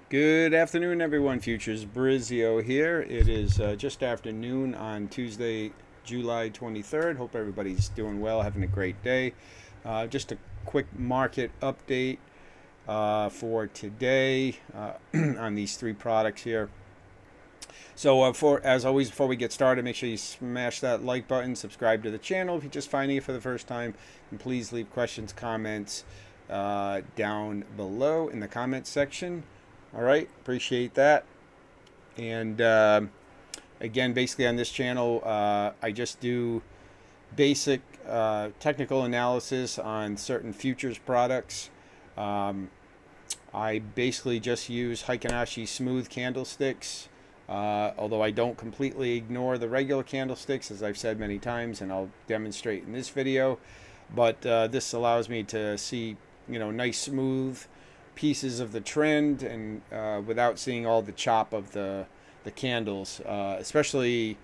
Good afternoon, everyone. Futures Brizio here. It is just after noon on Tuesday, July 23rd. Hope everybody's doing well, having a great day. Just a quick market update for today on these three products here. So, as always, before we get started, make sure you smash that like button, subscribe to the channel if you're just finding it for the first time, and please leave questions, comments down below in the comments section. All right, appreciate that. And again, basically on this channel, I just do basic technical analysis on certain futures products. I basically just use Heiken Ashi smooth candlesticks, although I don't completely ignore the regular candlesticks, as I've said many times, and I'll demonstrate in this video. But this allows me to see, nice smooth pieces of the trend, and without seeing all the chop of the candles, especially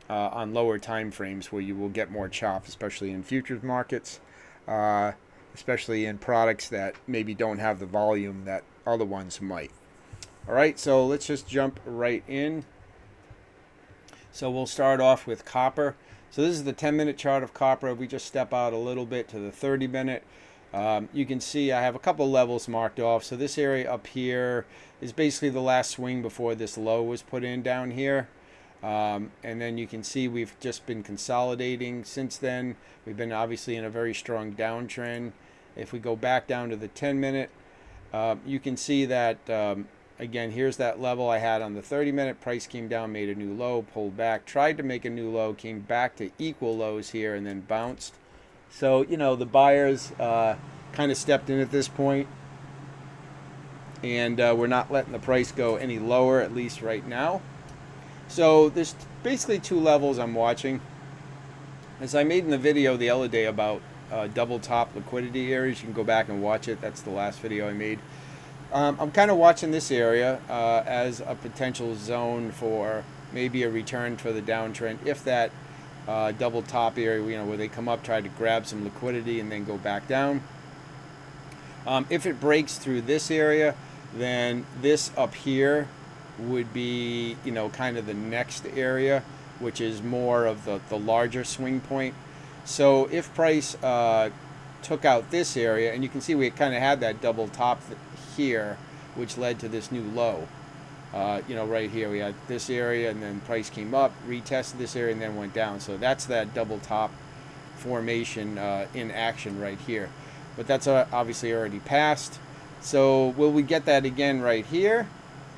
on lower time frames where you will get more chop, especially in futures markets, especially in products that maybe don't have the volume that other ones might. All right, so let's just jump right in. So we'll start off with copper. So this is the 10-minute chart of copper. If we just step out a little bit to the 30-minute, you can see I have a couple levels marked off. So this area up here is basically the last swing before this low was put in down here. And then you can see we've just been consolidating since then. We've been obviously in a very strong downtrend. If we go back down to the 10-minute, you can see that, again, here's that level I had on the 30-minute. Price came down, made a new low, pulled back, tried to make a new low, came back to equal lows here, and then bounced. So, the buyers kind of stepped in at this point, and we're not letting the price go any lower, at least right now. So there's basically two levels I'm watching. As I made in the video the other day about double top liquidity areas, you can go back and watch it. That's the last video I made. I'm kind of watching this area as a potential zone for maybe a return for the downtrend if that double top area, where they come up, try to grab some liquidity and then go back down. If it breaks through this area, then this up here would be, kind of the next area, which is more of the larger swing point. So if price took out this area, and you can see we kind of had that double top here, which led to this new low. Right here we had this area, and then price came up, retested this area, and then went down. So that's that double top formation in action right here. But that's obviously already passed. So will we get that again right here?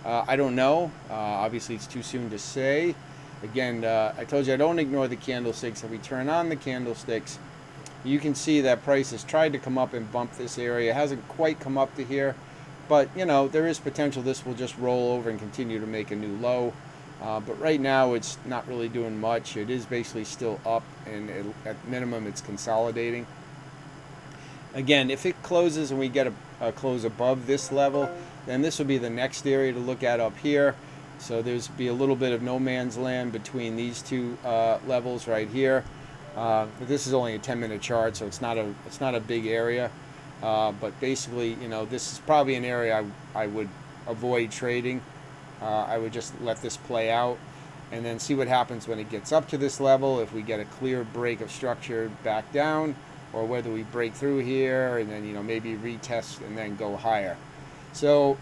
I don't know. Obviously, it's too soon to say. Again, I told you I don't ignore the candlesticks. If we turn on the candlesticks, you can see that price has tried to come up and bump this area. It hasn't quite come up to here. But, there is potential this will just roll over and continue to make a new low. But right now, it's not really doing much. It is basically still up, and at minimum, it's consolidating. Again, if it closes and we get a close above this level, then this will be the next area to look at up here. So there's be a little bit of no man's land between these two levels right here. But this is only a 10-minute chart, so it's not a big area. But basically, this is probably an area I would avoid trading. I would just let this play out and then see what happens when it gets up to this level, if we get a clear break of structure back down, or whether we break through here and then, maybe retest and then go higher. So,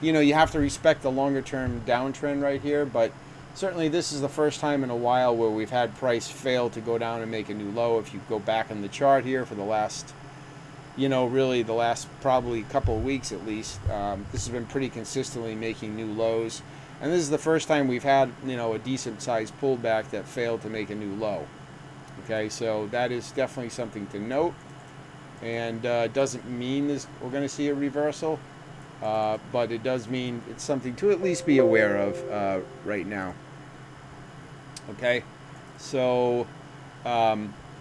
you have to respect the longer-term downtrend right here, but certainly this is the first time in a while where we've had price fail to go down and make a new low. If you go back on the chart here for the last, really the last probably couple of weeks at least, this has been pretty consistently making new lows. And this is the first time we've had, a decent-sized pullback that failed to make a new low. Okay, so that is definitely something to note. And doesn't mean we're going to see a reversal, but it does mean it's something to at least be aware of right now. Okay, so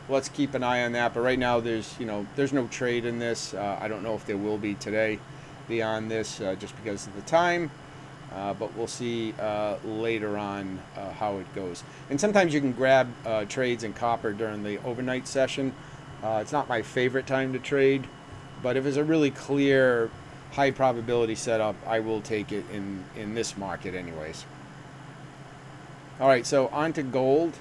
let's keep an eye on that. But right now, there's no trade in this. I don't know if there will be today beyond this, just because of the time. But we'll see later on how it goes. And sometimes you can grab trades in copper during the overnight session. It's not my favorite time to trade, but if it's a really clear high probability setup, I will take it in this market anyways. All right, so on to gold.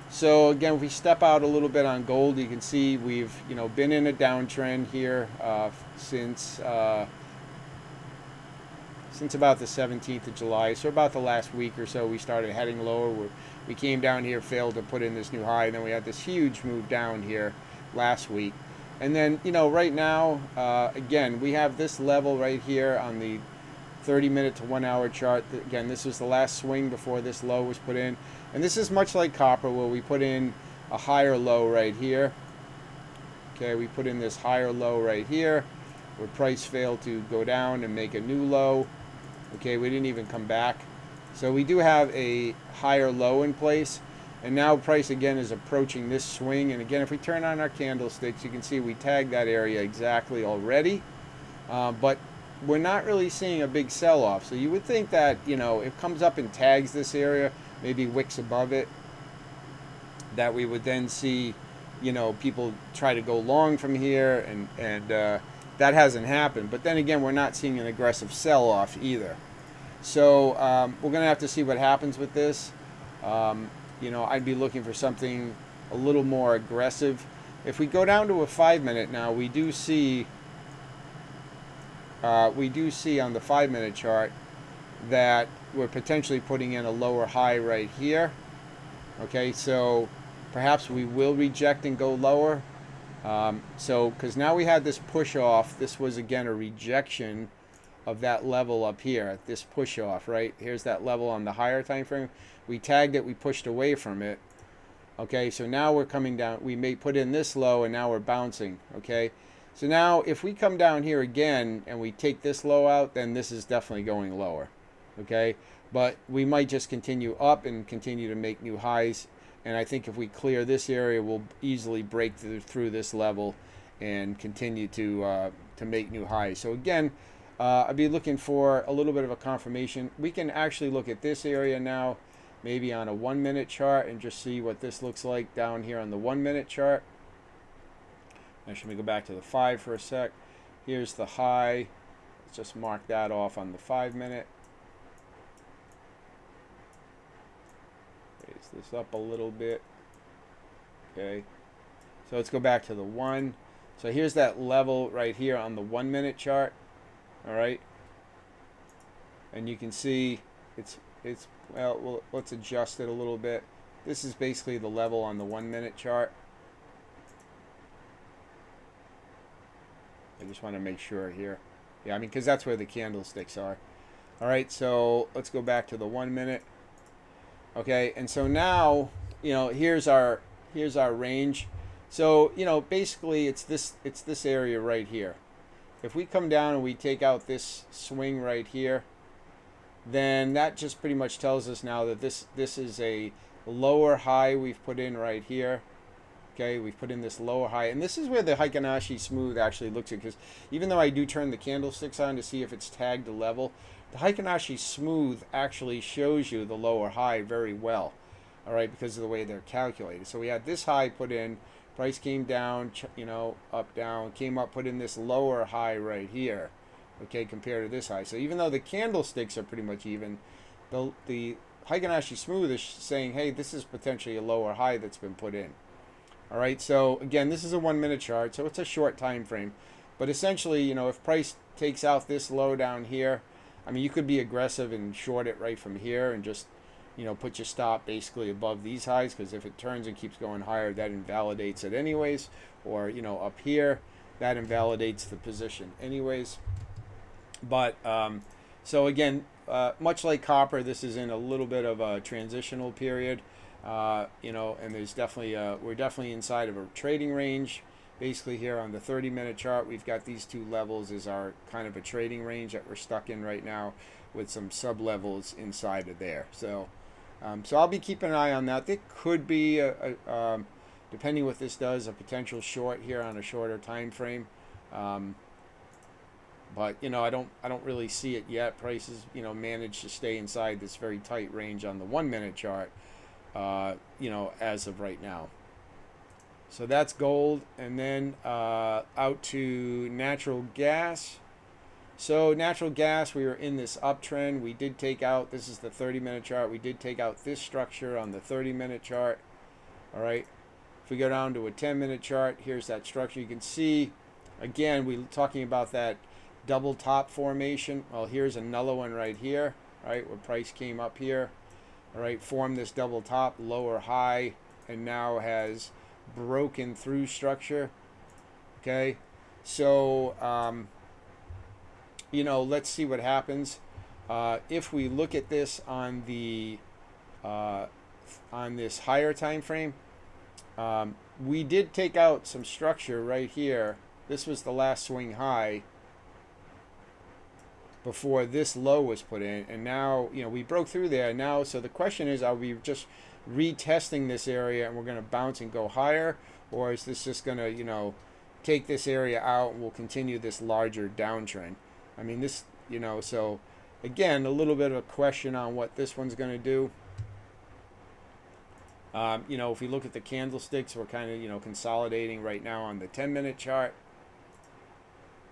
So again, if we step out a little bit on gold, you can see we've been in a downtrend here since about the 17th of July. So about the last week or so, we started heading lower. We came down here, failed to put in this new high, and then we had this huge move down here last week. And then right now, again, we have this level right here on the 30-minute to 1 hour chart. Again, this was the last swing before this low was put in. And this is much like copper, where we put in a higher low right here. Okay, we put in this higher low right here, where price failed to go down and make a new low. Okay, we didn't even come back. So we do have a higher low in place. And now price again is approaching this swing. And again, if we turn on our candlesticks, you can see we tagged that area exactly already. But we're not really seeing a big sell-off. So you would think that, it comes up and tags this area, maybe wicks above it, that we would then see, people try to go long from here, and that hasn't happened. But then again, we're not seeing an aggressive sell-off either. So we're going to have to see what happens with this. I'd be looking for something a little more aggressive. If we go down to a 5-minute now, we do see on the 5-minute chart that we're potentially putting in a lower high right here. Okay, so perhaps we will reject and go lower. Because now we had this push off. This was again a rejection of that level up here, this push off, right? Here's that level on the higher time frame. We tagged it, we pushed away from it. Okay, so now we're coming down. We may put in this low, and now we're bouncing. Okay, so now if we come down here again and we take this low out, then this is definitely going lower. Okay, but we might just continue up and continue to make new highs. And I think if we clear this area, we'll easily break through this level and continue to make new highs. So again, I'd be looking for a little bit of a confirmation. We can actually look at this area now, maybe on a 1-minute chart, and just see what this looks like down here on the 1-minute chart. Actually, let me go back to the 5 for a sec. Here's the high. Let's just mark that off on the 5-minute. Raise this up a little bit. Okay. So let's go back to the 1. So here's that level right here on the 1-minute chart. All right. And you can see well, let's adjust it a little bit. This is basically the level on the 1-minute chart. I just want to make sure here. Yeah, I mean, because that's where the candlesticks are. All right, so let's go back to the 1-minute. Okay, and so now, here's our range. So, basically it's this area right here. If we come down and we take out this swing right here, then that just pretty much tells us now that this is a lower high we've put in right here. Okay, we've put in this lower high, and this is where the Heiken Ashi smooth actually looks at, because even though I do turn the candlesticks on to see if it's tagged a level, the Heiken Ashi smooth actually shows you the lower high very well. All right, because of the way they're calculated. So we had this high put in, price came down, up, down, came up, put in this lower high right here. Okay, compared to this high. So even though the candlesticks are pretty much even, the Heiken Ashi smooth is saying, hey, this is potentially a lower high that's been put in. All right, so again, this is a 1-minute chart, so it's a short time frame. But essentially, if price takes out this low down here, I mean, you could be aggressive and short it right from here and just, put your stop basically above these highs, because if it turns and keeps going higher, that invalidates it anyways. Or, up here, that invalidates the position anyways. But, so again, much like copper, this is in a little bit of a transitional period. And there's definitely we're definitely inside of a trading range. Basically here on the 30-minute chart, we've got these two levels as our kind of a trading range that we're stuck in right now, with some sub levels inside of there. So I'll be keeping an eye on that. There could be depending what this does, a potential short here on a shorter time frame. But I don't really see it yet. Prices managed to stay inside this very tight range on the 1-minute chart. As of right now. So that's gold. And then out to natural gas. So natural gas, we were in this uptrend. We did take out, this is the 30-minute chart. We did take out this structure on the 30-minute chart. All right. If we go down to a 10-minute chart, here's that structure. You can see, again, we're talking about that double top formation. Well, here's another one right here, right, where price came up here, all right, formed this double top, lower high, and now has broken through structure. Okay. So, you know, let's see what happens. If we look at this on the on this higher time frame, we did take out some structure right here. This was the last swing high before this low was put in, and now, you know, we broke through there now. So the question is, are we just retesting this area and we're going to bounce and go higher, or is this just going to, you know, take this area out and we'll continue this larger downtrend? I mean, this, you know, so again, a little bit of a question on what this one's going to do. You know, if we look at the candlesticks, we're kind of, you know, consolidating right now on the 10-minute chart.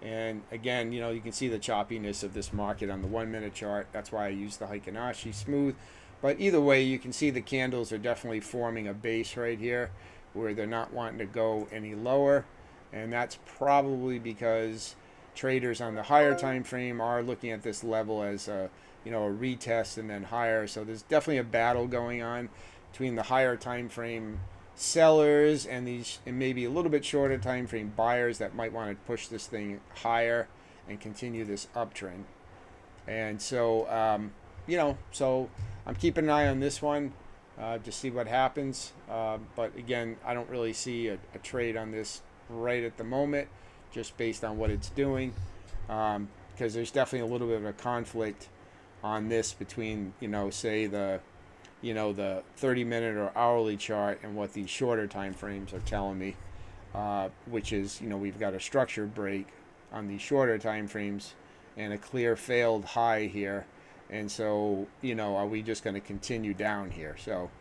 And again, you know, you can see the choppiness of this market on the 1-minute chart. That's why I use the Heiken Ashi smooth. But either way, you can see the candles are definitely forming a base right here where they're not wanting to go any lower. And that's probably because traders on the higher time frame are looking at this level as a, you know, a retest and then higher. So there's definitely a battle going on between the higher time frame sellers and these, and maybe a little bit shorter time frame buyers that might want to push this thing higher and continue this uptrend. And so, you know, so I'm keeping an eye on this one to see what happens. But again, I don't really see a trade on this right at the moment, just based on what it's doing, because there's definitely a little bit of a conflict on this between, you know, say the, you know, the 30-minute or hourly chart and what these shorter time frames are telling me, which is, you know, we've got a structure break on these shorter time frames and a clear failed high here. And so, you know, are we just going to continue down here? So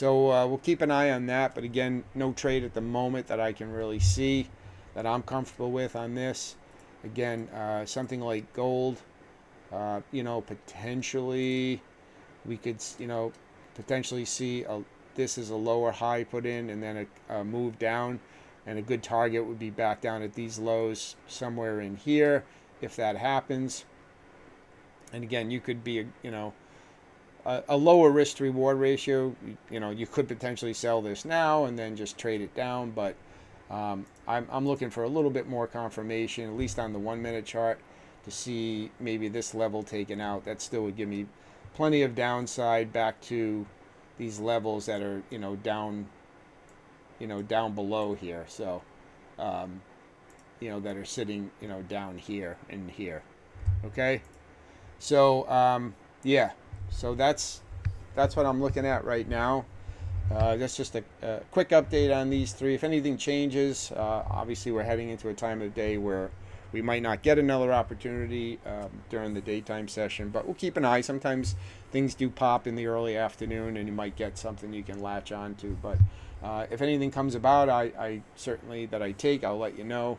we'll keep an eye on that. But again, no trade at the moment that I can really see that I'm comfortable with on this. Again, something like gold, you know, potentially we could, you know, potentially see this is a lower high put in and then a move down, and a good target would be back down at these lows somewhere in here if that happens. And again, you could be, you know, a lower risk to reward ratio. You know, you could potentially sell this now and then just trade it down, but I'm looking for a little bit more confirmation, at least on the 1-minute chart, to see maybe this level taken out. That still would give me plenty of downside back to these levels that are, you know, down below here. So, you know, that are sitting, you know, down here and here. Okay. So, yeah. So that's what I'm looking at right now. That's just a quick update on these three. If anything changes, obviously we're heading into a time of day where we might not get another opportunity during the daytime session, but we'll keep an eye. Sometimes things do pop in the early afternoon and you might get something you can latch on to. But if anything comes about, I certainly that I take, I'll let you know.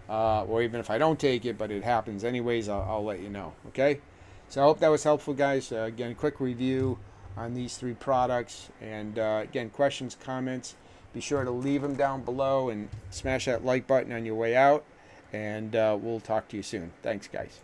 Or even if I don't take it, but it happens anyways, I'll let you know. Okay? So I hope that was helpful, guys. Again, a quick review on these three products. And again, questions, comments, be sure to leave them down below and smash that like button on your way out. And we'll talk to you soon. Thanks, guys.